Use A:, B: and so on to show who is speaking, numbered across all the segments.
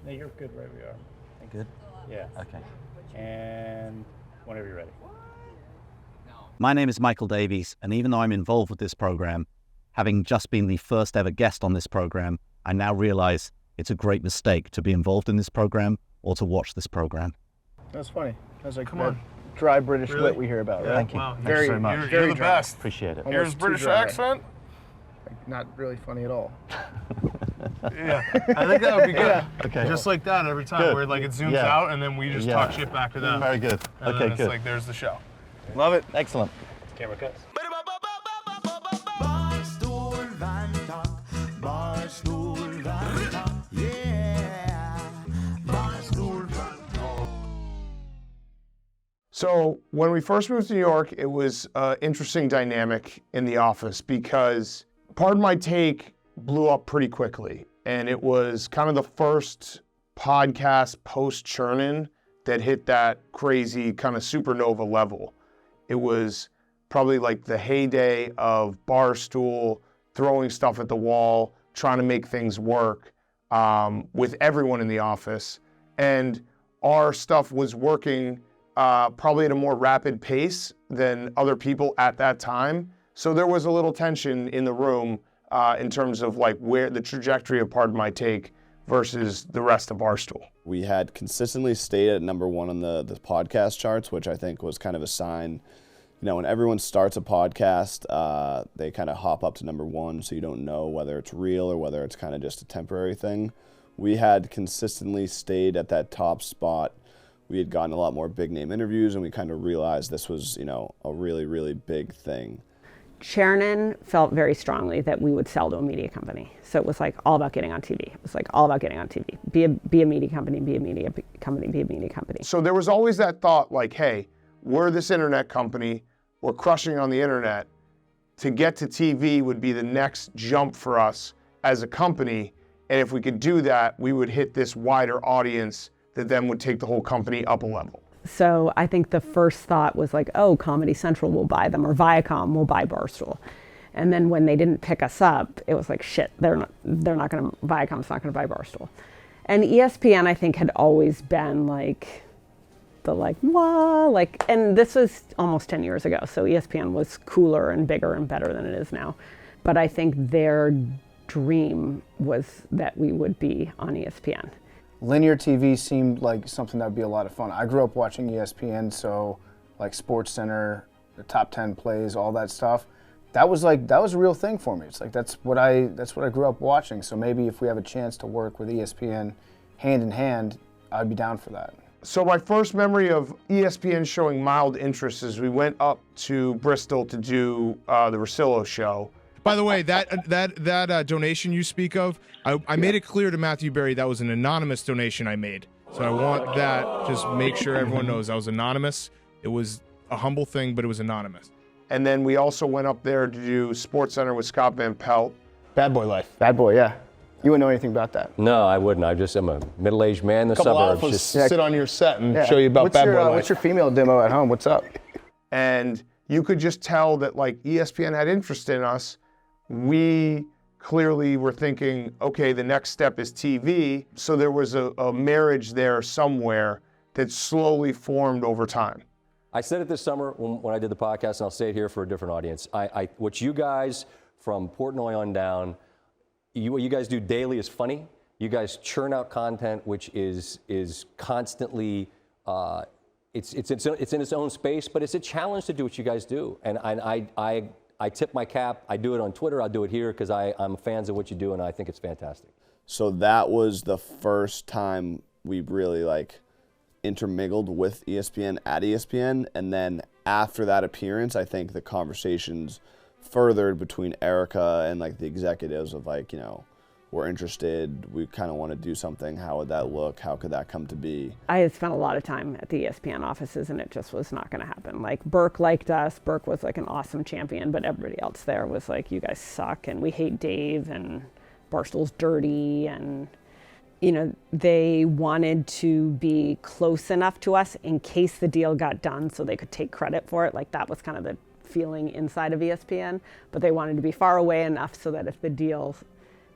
A: No, you're good wherever you are.
B: Good?
A: Yeah.
B: Okay.
A: And whenever you're ready.
B: My name is Michael Davies, and even though I'm involved with this program, having just been the first ever guest on this program, I now realize it's a great mistake to be involved in this program or to watch this program.
C: That's funny. That's like
D: Come on.
C: dry British
D: Really?
C: wit we hear about, right?
B: Thank you.
D: Wow.
B: Thank
C: Very-
B: you very much.
D: You're the
C: dry.
D: best.
B: Appreciate it.
C: Almost
D: Here's
C: too
D: British
C: dry.
D: accent.
C: Like, not really funny at all.
D: Yeah, I think that would be good.
C: Yeah.
B: Okay.
D: Just like that every time,
B: Good.
D: where like it zooms
B: Yeah.
D: out and then we just
B: Yeah.
D: talk shit back to them.
B: Very good.
D: And
B: Okay,
D: then it's
B: good.
D: like there's the show.
C: Love it.
B: Excellent.
A: Camera cuts.
E: Barstool Van Talk, Barstool Van Talk, yeah, Barstool Van Talk.
F: So when we first moved to New York, it was an interesting dynamic in the office because Pardon My Take blew up pretty quickly. And it was kind of the first podcast post-Chernin that hit that crazy kind of supernova level. It was probably like the heyday of Barstool throwing stuff at the wall, trying to make things work with everyone in the office. And our stuff was working probably at a more rapid pace than other people at that time. So there was a little tension in the room in terms of like where the trajectory of Pardon My Take versus the rest of Barstool.
G: We had consistently stayed at number one on the podcast charts, which I think was kind of a sign. You know, when everyone starts a podcast, they kind of hop up to number one, so you don't know whether it's real or whether it's kind of just a temporary thing. We had consistently stayed at that top spot. We had gotten a lot more big name interviews, and we kind of realized this was, you know, a really, really big thing.
H: Chernin felt very strongly that we would sell to a media company. So it was like all about getting on TV. It was like all about getting on TV. Be a media company, be a media company, be a media company.
F: So there was always that thought like, hey, we're this internet company, we're crushing on the internet. To get to TV would be the next jump for us as a company. And if we could do that, we would hit this wider audience that then would take the whole company up a level.
H: So I think the first thought was like, oh, Comedy Central will buy them, or Viacom will buy Barstool. And then when they didn't pick us up, it was like, shit, Viacom's not gonna buy Barstool. And ESPN, I think, had always been like, and this was almost 10 years ago, so ESPN was cooler and bigger and better than it is now. But I think their dream was that we would be on ESPN.
C: Linear TV seemed like something that would be a lot of fun. I grew up watching ESPN, so like SportsCenter, the top 10 plays, all that stuff. That was a real thing for me. It's like that's what I grew up watching. So maybe if we have a chance to work with ESPN hand in hand, I'd be down for that.
F: So my first memory of ESPN showing mild interest is we went up to Bristol to do the Rosillo show.
D: By the way, that donation you speak of, I made it clear to Matthew Berry that was an anonymous donation I made. So I want that, just make sure everyone knows that was anonymous. It was a humble thing, but it was anonymous.
F: And then we also went up there to do SportsCenter with Scott Van Pelt.
C: Bad boy life. Bad boy, yeah. You wouldn't know anything about that.
I: No, I wouldn't. I'm a middle-aged man in the
C: Couple
I: suburbs.
C: alphas
I: Just
C: sit
F: on your set and show you about bad boy life.
C: What's your female demo at home? What's up?
F: And you could just tell that like ESPN had interest in us. We clearly were thinking, okay, the next step is TV. So there was a marriage there somewhere that slowly formed over time.
I: I said it this summer when I did the podcast, and I'll say it here for a different audience. What you guys from Portnoy on down, what you guys do daily is funny. You guys churn out content which is constantly it's in its own space, but it's a challenge to do what you guys do. And I tip my cap. I do it on Twitter. I'll do it here because I'm fans of what you do, and I think it's fantastic.
G: So that was the first time we really like intermingled with ESPN at ESPN, and then after that appearance, I think the conversations furthered between Erica and like the executives of like, you know, we're interested, we kind of want to do something, how would that look, how could that come to be?
H: I had spent a lot of time at the ESPN offices, and it just was not going to happen. Like, Burke liked us. Burke was like an awesome champion, but everybody else there was like, you guys suck, and we hate Dave, and Barstool's dirty, and you know, they wanted to be close enough to us in case the deal got done so they could take credit for it. Like, that was kind of the feeling inside of ESPN, but they wanted to be far away enough so that if the deal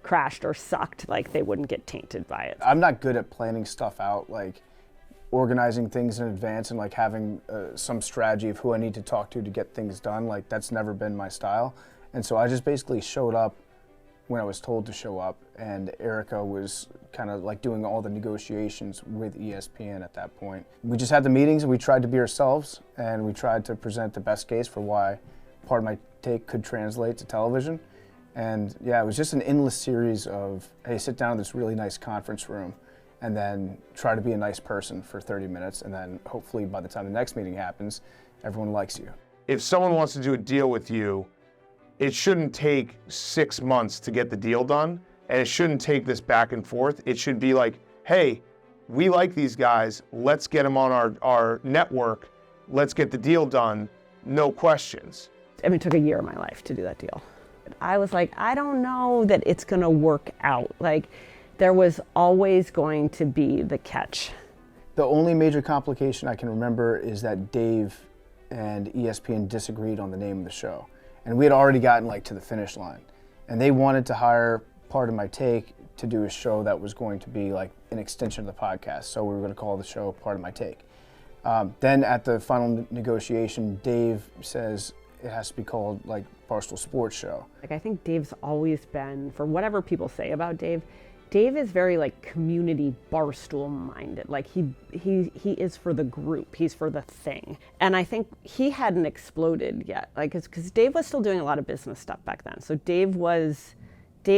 H: crashed or sucked, like they wouldn't get tainted by it.
C: I'm not good at planning stuff out, like organizing things in advance and like having some strategy of who I need to talk to get things done. Like that's never been my style. And so I just basically showed up when I was told to show up, and Erica was kind of like doing all the negotiations with ESPN at that point. We just had the meetings and we tried to be ourselves, and we tried to present the best case for why Part of My Take could translate to television. And yeah, it was just an endless series of, hey, sit down in this really nice conference room and then try to be a nice person for 30 minutes, and then hopefully by the time the next meeting happens, everyone likes you.
F: If someone wants to do a deal with you, it shouldn't take 6 months to get the deal done, and it shouldn't take this back and forth. It should be like, hey, we like these guys, let's get them on our network, let's get the deal done, no questions.
H: I mean, it took a year of my life to do that deal. I was like, I don't know that it's gonna work out. Like, there was always going to be the catch.
C: The only major complication I can remember is that Dave and ESPN disagreed on the name of the show. And we had already gotten like to the finish line. And they wanted to hire Part of My Take to do a show that was going to be like an extension of the podcast. So we were going to call the show Part of My Take. Then at the final negotiation, Dave says it has to be called like Barstool Sports Show.
H: Like, I think Dave's always been, for whatever people say about Dave, Dave is very like community Barstool minded. Like he is for the group, he's for the thing. And I think he hadn't exploded yet, like because Dave was still doing a lot of business stuff back then. So Dave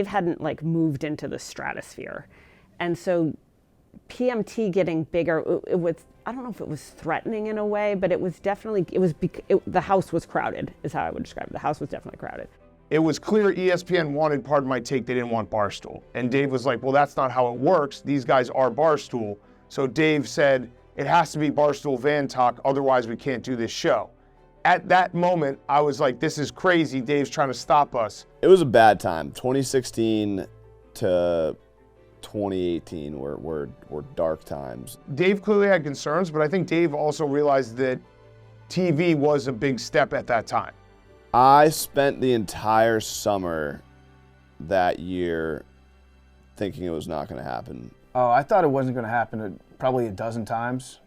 H: hadn't like moved into the stratosphere. And so PMT getting bigger, it was, I don't know if it was threatening in a way, but it was definitely, the house was crowded is how I would describe it. The house was definitely crowded.
F: It was clear ESPN wanted Part of My Take, they didn't want Barstool. And Dave was like, well, that's not how it works. These guys are Barstool. So Dave said, it has to be Barstool Van Talk, otherwise we can't do this show. At that moment, I was like, this is crazy, Dave's trying to stop us.
G: It was a bad time. 2016 to 2018 were dark times.
F: Dave clearly had concerns, but I think Dave also realized that TV was a big step at that time.
G: I spent the entire summer that year thinking it was not going to happen.
C: Oh, I thought it wasn't going to happen probably a dozen times.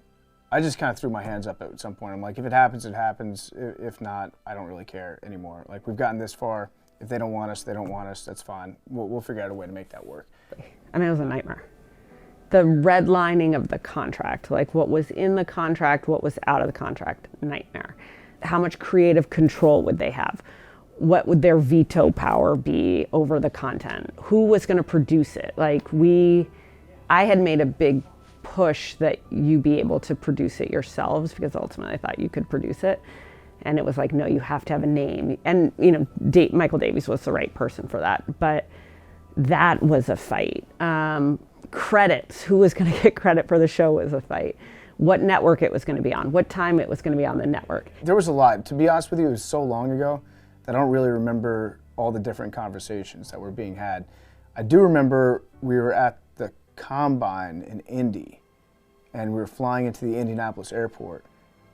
C: I just kind of threw my hands up at some point. I'm like, if it happens, it happens. If not, I don't really care anymore. Like, we've gotten this far. If they don't want us, they don't want us. That's fine. We'll figure out a way to make that work.
H: I mean, it was a nightmare. The redlining of the contract, like what was in the contract, what was out of the contract, nightmare. How much creative control would they have? What would their veto power be over the content? Who was going to produce it? Like I had made a big push that you be able to produce it yourselves, because ultimately I thought you could produce it. And it was like, no, you have to have a name. And, you know, Michael Davies was the right person for that. But that was a fight. Credits, who was going to get credit for the show was a fight. What network it was going to be on, what time it was going to be on the network.
C: There was a lot. To be honest with you, it was so long ago that I don't really remember all the different conversations that were being had. I do remember we were at the Combine in Indy, and we were flying into the Indianapolis airport,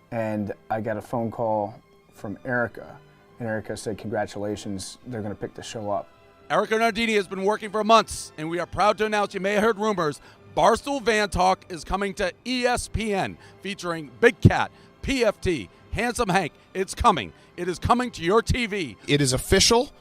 C: and I got a phone call from Erica, and Erica said, congratulations, they're going to pick the show up.
J: Erica Nardini has been working for months, and we are proud to announce, you may have heard rumors, Barstool Van Talk is coming to ESPN, featuring Big Cat, PFT, Handsome Hank. It's coming. It is coming to your TV.
D: It is official.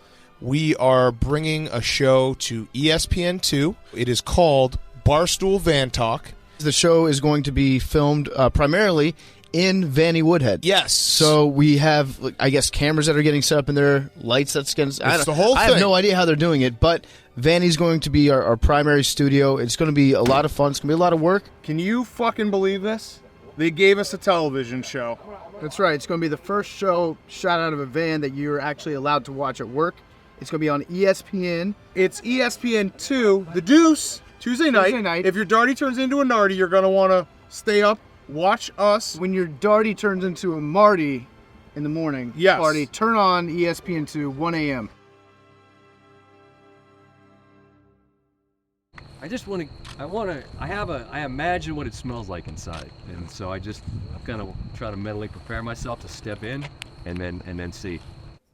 D: We are bringing a show to ESPN2. It is called Barstool Van Talk.
K: The show is going to be filmed primarily in Vanny Woodhead.
D: Yes.
K: So we have, I guess, cameras that are getting set up in there, lights that's getting...
D: It's the whole thing.
K: I have no idea how they're doing it, but Vanny's going to be our primary studio. It's going to be a lot of fun. It's going to be a lot of work.
L: Can you fucking believe this? They gave us a television show.
K: That's right. It's going to be the first show shot out of a van that you're actually allowed to watch at work. It's going to be on ESPN.
L: It's ESPN2, The Deuce, Tuesday night. If your darty turns into a nardy, you're going to want to stay up, watch us.
K: When your darty turns into a Marty in the morning,
L: yes.
K: Marty, turn on ESPN2, 1 a.m.
M: I imagine what it smells like inside. And so I'm going to try to mentally prepare myself to step in and then see.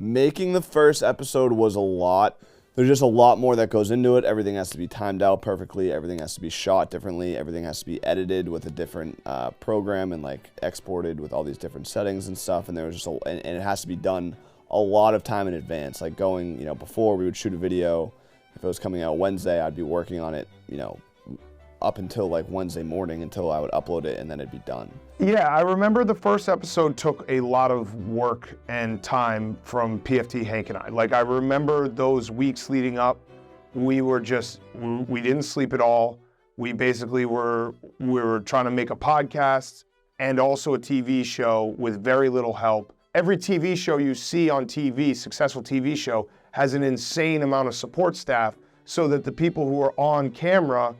G: Making the first episode was a lot. there's just a lot more that goes into it. Everything has to be timed out perfectly. Everything has to be shot differently. Everything has to be edited with a different program and like exported with all these different settings and stuff. And there was just and it has to be done a lot of time in advance. Like going, before we would shoot a video, if it was coming out Wednesday, I'd be working on it, up until like Wednesday morning until I would upload it and then it'd be done.
F: Yeah, I remember the first episode took a lot of work and time from PFT, Hank, and I. Like, I remember those weeks leading up, we didn't sleep at all. We basically we were trying to make a podcast and also a TV show with very little help. Every TV show you see on TV, successful TV show, has an insane amount of support staff so that the people who are on camera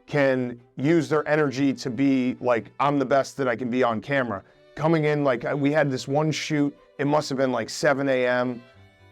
F: can use their energy to be like, I'm the best that I can be on camera. Coming in, like we had this one shoot, it must have been like 7 a.m.,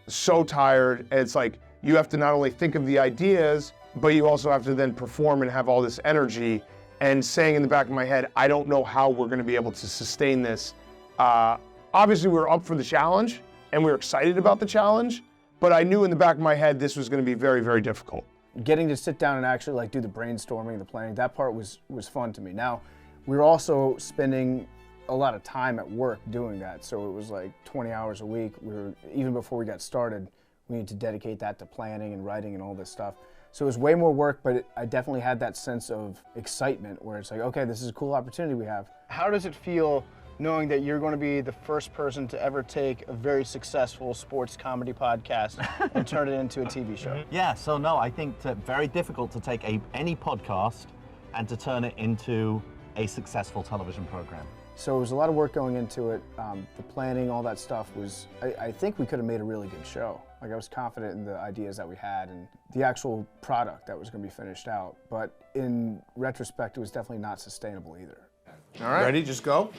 F: so tired. And it's like, you have to not only think of the ideas, but you also have to then perform and have all this energy. And saying in the back of my head, I don't know how we're gonna be able to sustain this. Obviously we were up for the challenge and we were excited about the challenge, but I knew in the back of my head, this was gonna be very, very difficult.
C: Getting to sit down and actually like do the brainstorming, the planning, that part was fun to me. Now, we were also spending a lot of time at work doing that, so it was like 20 hours a week. Even before we got started, we needed to dedicate that to planning and writing and all this stuff. So it was way more work, but I definitely had that sense of excitement where it's like, okay, this is a cool opportunity we have.
K: How does it feel knowing that you're going to be the first person to ever take a very successful sports comedy podcast and turn it into a TV show?
B: Yeah, so no, I think it's very difficult to take any podcast and to turn it into a successful television program.
C: So it was a lot of work going into it. The planning, all that stuff was, I think we could have made a really good show. Like I was confident in the ideas that we had and the actual product that was going to be finished out. But in retrospect, it was definitely not sustainable either.
L: All right. Ready? Just go.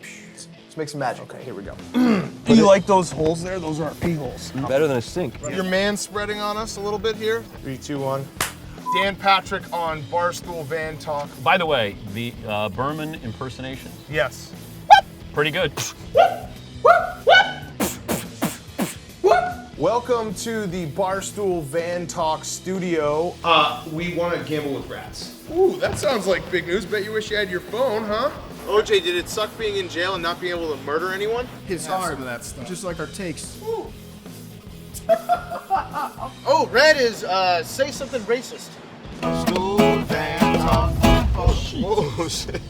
K: Let's make some magic. Okay, here we go.
L: Do you like those holes there? Those are our pee holes.
I: Better than a sink.
L: Your man spreading on us a little bit here. 3, 2, 1. Dan Patrick on Barstool Van Talk.
N: By the way, the Berman impersonation,
L: Yes.
N: pretty good.
L: Welcome to the Barstool Van Talk studio. We want to gamble with rats. Ooh, that sounds like big news. Bet you wish you had your phone, huh? OJ, did it suck being in jail and not being able to murder anyone?
K: His
L: Have
K: hard,
L: some of that stuff.
K: just like our takes. Oh, red is say something racist.
E: Barstool Van Talk.
L: Oh, shit.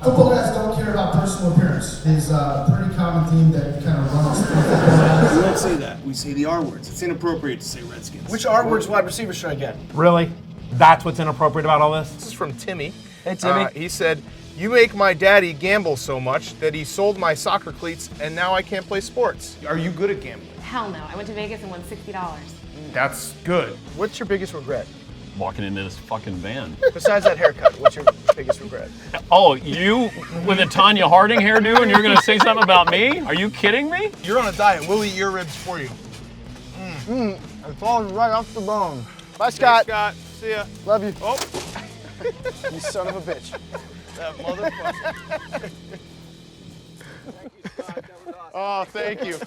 O: Football guys don't care about personal appearance. Is a pretty common theme that kind of runs through football.
P: We don't say that. We say the R words. It's inappropriate to say Redskins.
K: Which R words wide receiver should I get?
Q: Really? That's what's inappropriate about all this?
L: This is from Timmy.
Q: Hey, Timmy.
L: He said, you make my daddy gamble so much that he sold my soccer cleats and now I can't play sports. Are you good at gambling?
R: Hell no. I went to Vegas and won $60.
L: That's good.
K: What's your biggest regret?
N: Walking into this fucking van.
K: Besides that haircut, what's your biggest regret?
N: Oh, you with a Tanya Harding hairdo and you're gonna say something about me? Are you kidding me?
L: You're on a diet. We'll eat your ribs for you.
K: It falls right off the bone. Bye, Scott.
L: Scott. See ya.
K: Love you.
L: Oh.
K: You son of a bitch.
L: That motherfucker. Oh, thank you.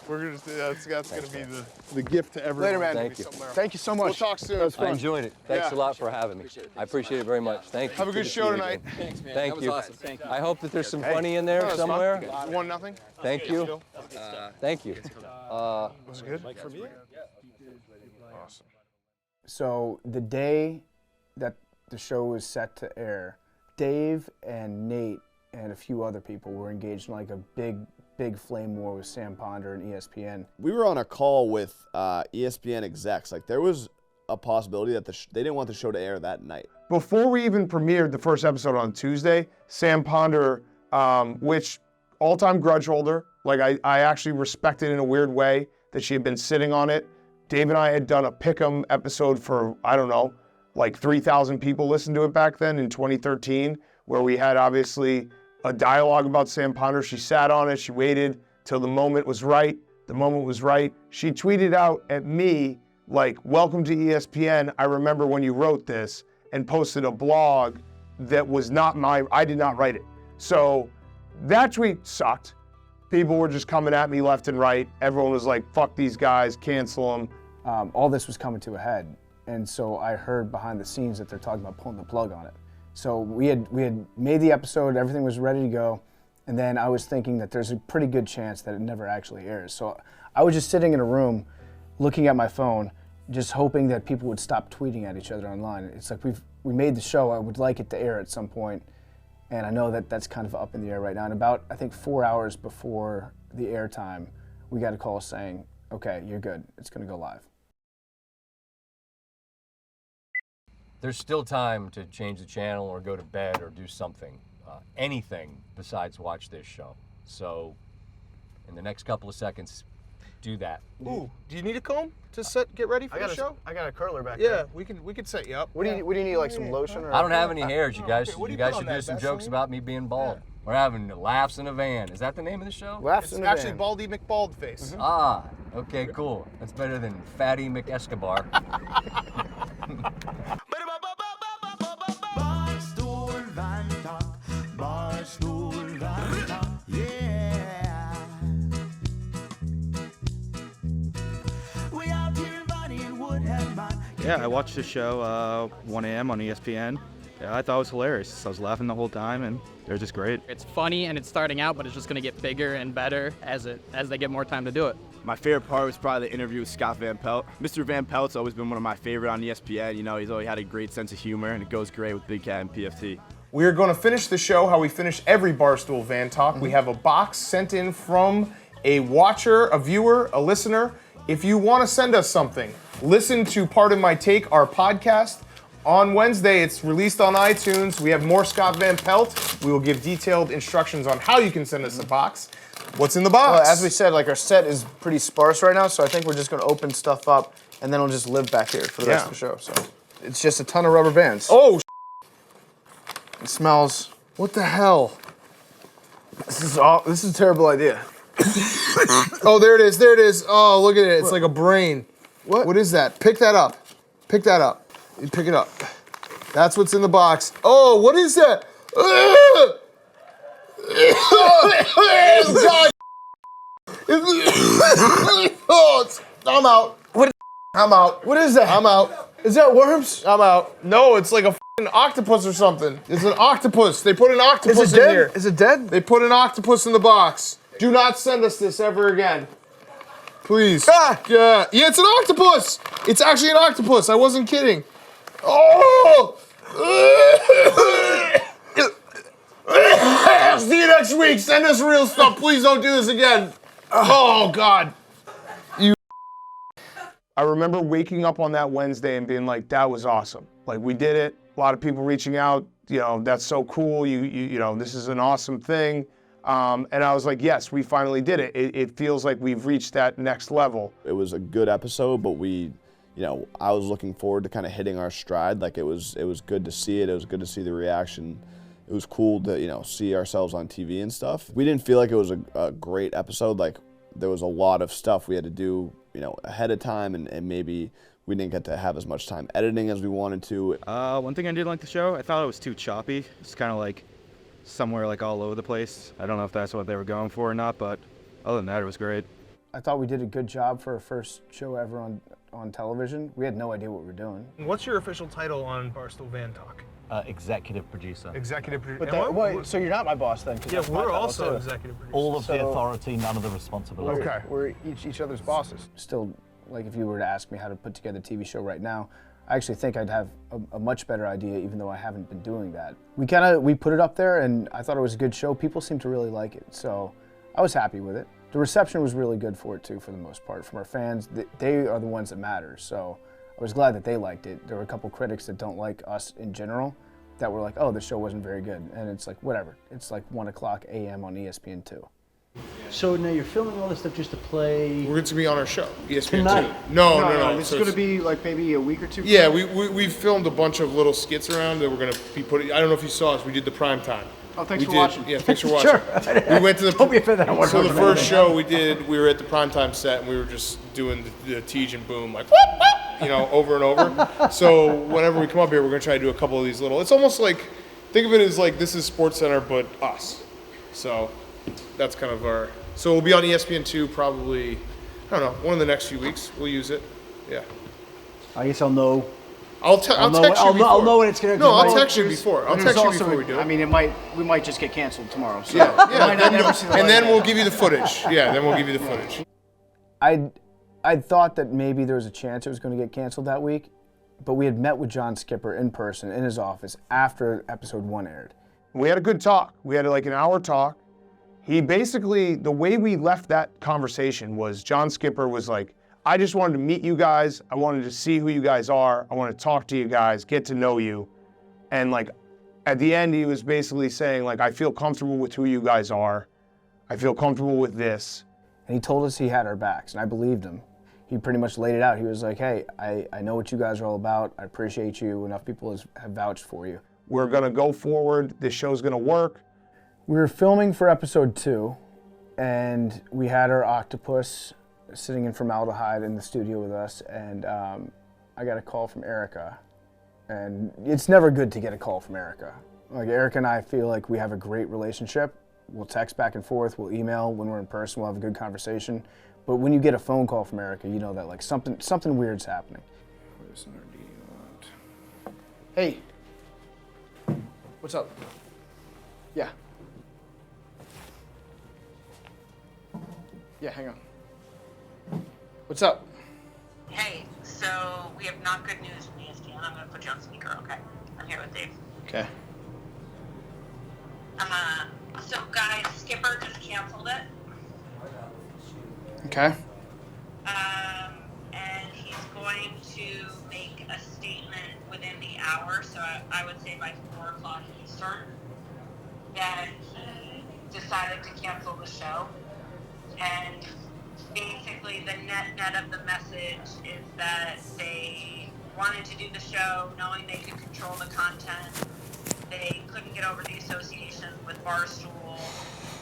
L: We're gonna that's gonna be the gift to everyone.
K: Later, man.
I: Thank you.
K: Thank you so much.
L: We'll talk soon.
K: That was fun.
I: I enjoyed it. Thanks
L: Yeah.
I: a lot for having me. I appreciate it very much. Thank you.
L: Have a good show tonight.
I: Thanks, man. Thank you. Awesome. Thank you. I hope that there's some funny in there
L: That was fun.
I: somewhere.
L: 1-0.
I: Thank you. Thank you.
L: Was it good? Awesome.
C: So the day that the show was set to air, Dave and Nate and a few other people were engaged in like a big flame war with Sam Ponder and ESPN.
G: We were on a call with ESPN execs. Like there was a possibility that they didn't want the show to air that night.
F: Before we even premiered the first episode on Tuesday, Sam Ponder, which all-time grudge holder, like I actually respected in a weird way that she had been sitting on it. Dave and I had done a Pick'em episode for, I don't know, like 3,000 people listened to it back then in 2013, where we had obviously a dialogue about Sam Ponder. She sat on it, she waited till the moment was right. The moment was right. She tweeted out at me, like, welcome to ESPN, I remember when you wrote this, and posted a blog that was not I did not write it. So that tweet sucked. People were just coming at me left and right. Everyone was like, fuck these guys, cancel them.
C: All this was coming to a head. And so I heard behind the scenes that they're talking about pulling the plug on it. So we had made the episode, everything was ready to go. And then I was thinking that there's a pretty good chance that it never actually airs. So I was just sitting in a room looking at my phone, just hoping that people would stop tweeting at each other online. It's like we made the show, I would like it to air at some point. And I know that that's kind of up in the air right now. And about, I think, 4 hours before the air time, we got a call saying, okay, you're good, it's gonna go live.
I: There's still time to change the channel or go to bed or do something, anything besides watch this show. So in the next couple of seconds, do that.
L: Ooh, do you need a comb to get ready for the show?
K: I got a curler back
L: Yeah,
K: there.
L: we can set you up.
K: What do you need, like some lotion? Or
I: I don't have any hairs, you guys.
L: Okay,
I: You guys should do some jokes about me being bald. We're having laughs in a van. Is that the name of the show?
L: It's actually Baldy McBald Face.
I: Ah, okay, cool. That's better than Fatty McEscobar.
E: Barstool Van Talk, Barstool Van Talk, yeah. We out here in Bonnie and Woodhead, man.
S: Yeah, I watched the show 1 a.m. on ESPN. Yeah, I thought it was hilarious. I was laughing the whole time, and they were just great.
T: It's funny and it's starting out, but it's just going to get bigger and better as they get more time to do it.
U: My favorite part was probably the interview with Scott Van Pelt. Mr. Van Pelt's always been one of my favorite on ESPN. You know, he's always had a great sense of humor, and it goes great with Big Cat and PFT.
L: We are going to finish the show how we finish every Barstool Van Talk. We have a box sent in from a watcher, a viewer, a listener. If you want to send us something, listen to Pardon My Take, our podcast. On Wednesday, it's released on iTunes. We have more Scott Van Pelt. We will give detailed instructions on how you can send us a box. What's in the box?
K: Well, as we said, like our set is pretty sparse right now, so I think we're just going to open stuff up, and then we'll just live back here for the rest of the show. So it's just a ton of rubber bands.
L: Oh,
K: it smells.
L: What the hell?
K: This is a terrible idea.
L: Oh, there it is. There it is. Oh, look at it. It's like a brain. What is that? Pick that up. Pick that up. You pick it up. That's what's in the box. Oh, what is that? Oh, I'm out. I'm out.
K: What is that?
L: I'm out.
K: Is that worms?
L: I'm out. No, it's like a f***ing octopus or something. It's an octopus. They put an octopus in here.
K: Is it dead?
L: They put an octopus in the box. Do not send us this ever again. Please. Yeah, it's an octopus. It's actually an octopus. I wasn't kidding. Oh! See you next week. Send us real stuff. Please don't do this again. Oh, God. I remember waking up on that Wednesday and being like, that was awesome. Like, we did it. A lot of people reaching out. You know, that's so cool. You know, this is an awesome thing. And I was like, yes, we finally did it. It feels like we've reached that next level.
G: It was a good episode, but I was looking forward to kind of hitting our stride. Like it was good to see it. It was good to see the reaction. It was cool to, see ourselves on TV and stuff. We didn't feel like it was a great episode. Like there was a lot of stuff we had to do, ahead of time, and maybe we didn't get to have as much time editing as we wanted to.
S: One thing I did like the show, I thought it was too choppy. It's kind of like somewhere like all over the place. I don't know if that's what they were going for or not, but other than that, it was great.
C: I thought we did a good job for our first show ever on television. We had no idea what we were doing.
L: What's your official title on Barstool Van Talk?
V: Executive producer.
L: Executive producer.
K: But so you're not my boss then?
L: Yeah, we're also executive producers.
V: All of the authority, none of the responsibility.
L: Okay.
K: We're each other's bosses.
C: Still, like if you were to ask me how to put together a TV show right now, I actually think I'd have a much better idea, even though I haven't been doing that. We put it up there, and I thought it was a good show. People seem to really like it, so I was happy with it. The reception was really good for it too, for the most part. From our fans, they are the ones that matter. So I was glad that they liked it. There were a couple critics that don't like us in general that were like, oh, the show wasn't very good. And it's like, whatever. It's like 1:00 a.m. on ESPN 2.
W: So now you're filming all this stuff just to play?
L: We're going to be on our show, ESPN
W: Tonight?
L: 2. No.
K: This is going to be like maybe a week or two.
L: Yeah, we've filmed a bunch of little skits around that we're going to be putting. I don't know if you saw us. We did the prime time.
K: Oh, thanks for watching.
L: Yeah, thanks for watching.
W: Sure.
L: We went to the.
W: Don't be offended. I don't want to
L: So the
W: talk
L: first
W: about
L: show we were at the primetime set, and we were just doing the Teej and Boom, like whoop, whoop, over and over. So whenever we come up here, we're gonna try to do a couple of these little. It's almost like, think of it as like this is SportsCenter, but us. So that's kind of our So we'll be on ESPN2 probably, I don't know, one of the next few weeks. We'll use it. Yeah.
W: I guess I'll know.
L: I'll text you before.
W: I'll know when it's going to.
L: No, I'll text you before. I'll
K: There's
L: text you
K: also-
L: before we do it.
K: I mean, we might just get canceled tomorrow. So
L: Yeah,
K: we might not ever see the
L: and
K: light
L: then
K: of
L: we'll
K: day.
L: give you the footage. Yeah, then we'll give you the footage.
C: I thought that maybe there was a chance it was going to get canceled that week, but we had met with John Skipper in person in his office after episode 1 aired.
F: We had a good talk. We had like an hour talk. He basically, the way we left that conversation was John Skipper was like, I just wanted to meet you guys. I wanted to see who you guys are. I want to talk to you guys, get to know you. And like at the end, he was basically saying like, I feel comfortable with who you guys are. I feel comfortable with this.
C: And he told us he had our backs, and I believed him. He pretty much laid it out. He was like, hey, I know what you guys are all about. I appreciate you. Enough people have vouched for you.
F: We're going to go forward. This show's going to work.
C: We were filming for episode 2, and we had our octopus sitting in formaldehyde in the studio with us, and I got a call from Erica. And it's never good to get a call from Erica. Like, Erica and I feel like we have a great relationship. We'll text back and forth, we'll email. When we're in person, we'll have a good conversation. But when you get a phone call from Erica, you know that like something weird's happening.
K: Hey. What's up? Yeah. Yeah, hang on. What's up?
R: Hey, so we have not good news from ESPN. I'm going to put you on speaker, okay? I'm here with Dave.
K: Okay.
R: So guys, Skipper just canceled it.
K: Okay.
R: And he's going to make a statement within the hour, so I would say by 4 o'clock Eastern, that he decided to cancel the show. And basically the net of the message is that they wanted to do the show knowing they could control the content. They couldn't get over the association with Barstool,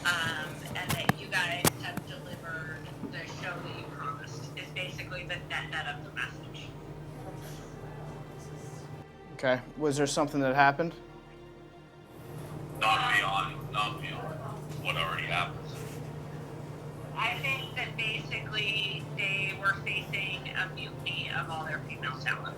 R: and that you guys have delivered the show that you promised, is basically the net of the message.
K: Okay. Was there something that happened?
A: Not beyond what already happened.
R: I think that basically they were facing a mutiny of all their female talent.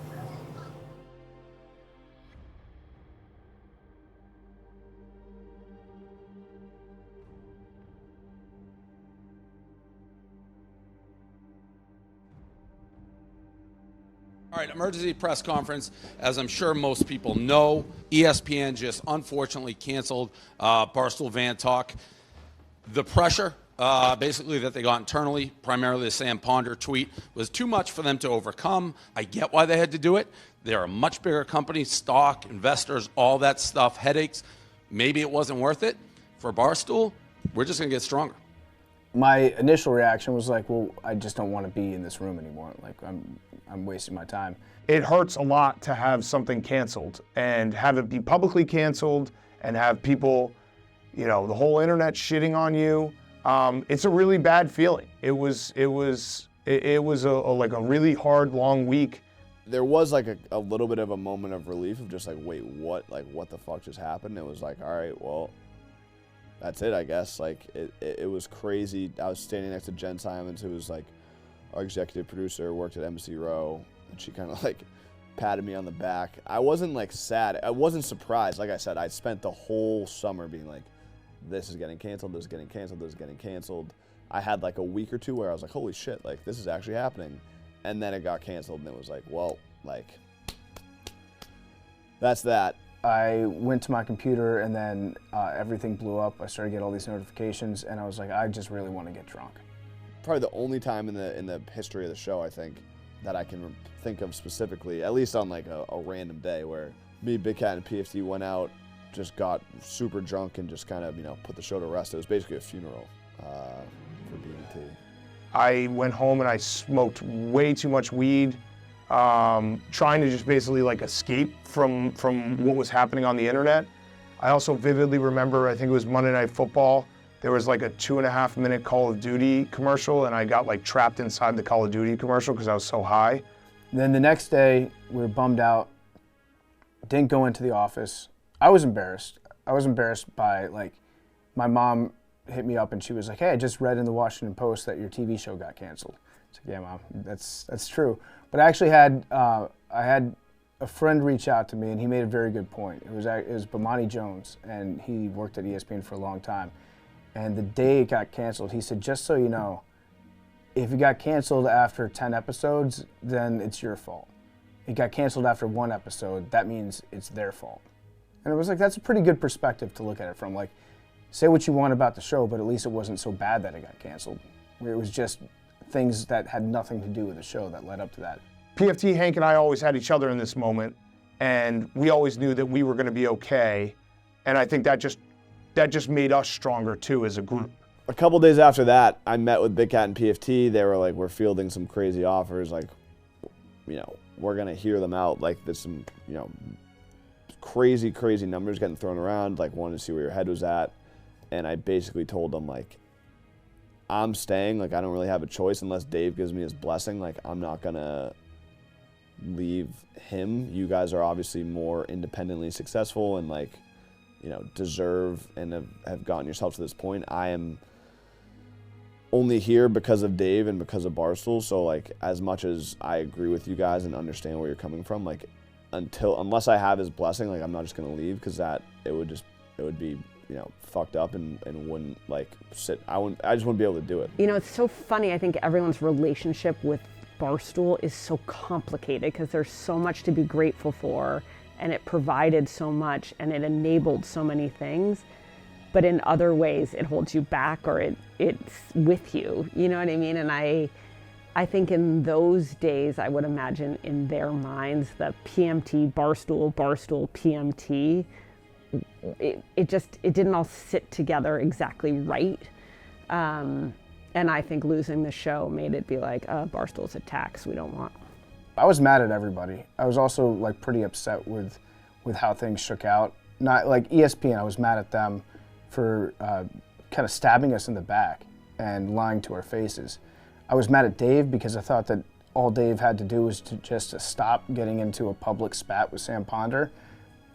H: All right, emergency press conference. As I'm sure most people know, ESPN just unfortunately canceled Barstool Van Talk. The pressure, basically, that they got internally, primarily the Sam Ponder tweet, was too much for them to overcome. I get why they had to do it. They're a much bigger company, stock, investors, all that stuff, headaches. Maybe it wasn't worth it. For Barstool, we're just going to get stronger.
C: My initial reaction was like, well, I just don't want to be in this room anymore. Like, I'm wasting my time.
F: It hurts a lot to have something canceled and have it be publicly canceled and have people, you know, the whole internet shitting on you. It's a really bad feeling. It was a really hard, long week.
G: There was like a little bit of a moment of relief of just like, wait, what? Like, what the fuck just happened? It was like, all right, well, that's it, I guess. Like, it was crazy. I was standing next to Jen Simons, who was like our executive producer, worked at Embassy Row, and she kind of like patted me on the back. I wasn't like sad. I wasn't surprised. Like I said, I spent the whole summer being like, this is getting canceled, this is getting canceled, this is getting canceled. I had like a week or two where I was like, holy shit, like this is actually happening. And then it got canceled, and it was like, well, like, that's that.
C: I went to my computer, and then everything blew up. I started to get all these notifications, and I was like, I just really want to get drunk.
G: Probably the only time in the history of the show, I think, that I can think of specifically, at least on like a random day, where me, Big Cat, and PFD went out, just got super drunk, and just kind of, you know, put the show to rest. It was basically a funeral for BBT.
F: I went home and I smoked way too much weed, trying to just basically like escape from what was happening on the internet. I also vividly remember, I think it was Monday Night Football, there was like a 2.5 minute Call of Duty commercial, and I got like trapped inside the Call of Duty commercial because I was so high.
C: Then the next day, we were bummed out, didn't go into the office. I was embarrassed. I was embarrassed by, like, my mom hit me up and she was like, "Hey, I just read in the Washington Post that your TV show got canceled." I was like, "Yeah, Mom, that's true." But I actually had I had a friend reach out to me, and he made a very good point. It was Bomani Jones, and he worked at ESPN for a long time. And the day it got canceled, he said, "Just so you know, if it got canceled after 10 episodes, then it's your fault. It got canceled after 1 episode, that means it's their fault." And it was like, that's a pretty good perspective to look at it from. Like, say what you want about the show, but at least it wasn't so bad that it got canceled. It was just things that had nothing to do with the show that led up to that.
F: PFT, Hank and I always had each other in this moment, and we always knew that we were going to be okay. And I think that just made us stronger too as a group.
G: A couple days after that, I met with Big Cat and PFT. They were like, we're fielding some crazy offers. Like, you know, we're going to hear them out. Like, there's some, you know, crazy numbers getting thrown around. Like, wanted to see where your head was at. And I basically told them, like, I'm staying. Like, I don't really have a choice unless Dave gives me his blessing. Like, I'm not going to leave him. You guys are obviously more independently successful and, like, you know, deserve and have gotten yourself to this point. I am only here because of Dave and because of Barstool. So, like, as much as I agree with you guys and understand where you're coming from, like, unless I have his blessing, like, I'm not just gonna leave, because it would be, you know, fucked up and wouldn't, like, sit. I just wouldn't be able to do it.
D: You know, it's so funny. I think everyone's relationship with Barstool is so complicated because there's so much to be grateful for, and it provided so much and it enabled so many things. But in other ways, it holds you back, or it's with you. You know what I mean? And I think in those days, I would imagine in their minds, the PMT, Barstool, PMT, it didn't all sit together exactly right. And I think losing the show made it be like, Barstool's a tax we don't want.
C: I was mad at everybody. I was also, like, pretty upset with how things shook out. Not like ESPN, I was mad at them for kind of stabbing us in the back and lying to our faces. I was mad at Dave because I thought that all Dave had to do was to stop getting into a public spat with Sam Ponder.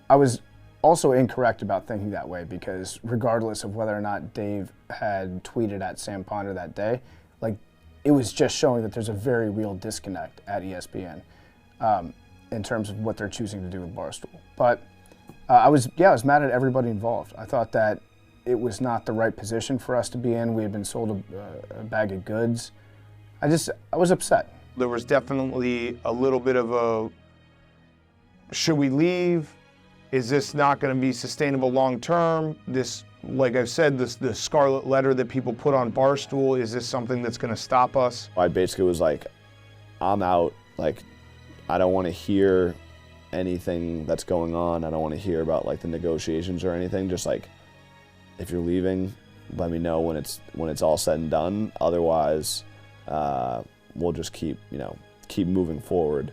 C: I was also incorrect about thinking that way, because regardless of whether or not Dave had tweeted at Sam Ponder that day, like, it was just showing that there's a very real disconnect at ESPN in terms of what they're choosing to do with Barstool. But I was mad at everybody involved. I thought that it was not the right position for us to be in. We had been sold a bag of goods. I was upset.
F: There was definitely a little bit of a, should we leave? Is this not going to be sustainable long term? This, like I've said, the scarlet letter that people put on Barstool, is this something that's going to stop us?
G: I basically was like, I'm out. Like, I don't want to hear anything that's going on. I don't want to hear about, like, the negotiations or anything. Just, like, if you're leaving, let me know when it's all said and done. Otherwise, we'll just keep moving forward.